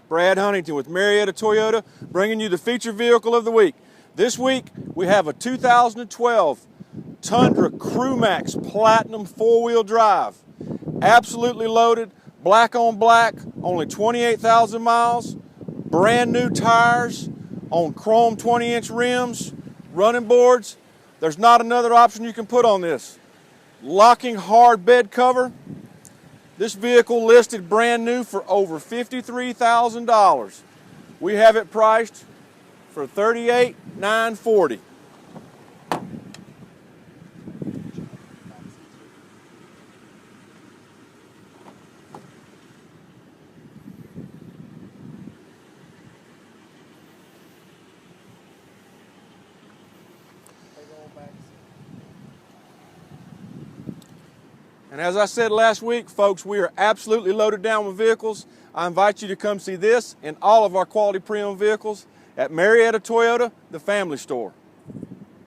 Brad Huntington with Marietta Toyota, bringing you the feature vehicle of the week. This week, we have a 2012 Tundra CrewMax Platinum 4-wheel drive. Absolutely loaded, black on black, only 28,000 miles, brand new tires on chrome 20-inch rims, running boards. There's not another option you can put on this. Locking hard bed cover. This vehicle listed brand new for over $53,000. We have it priced for $38,940. And as I said last week, folks, we are absolutely loaded down with vehicles. I invite you to come see this and all of our quality pre-owned vehicles at Marietta Toyota, the family store.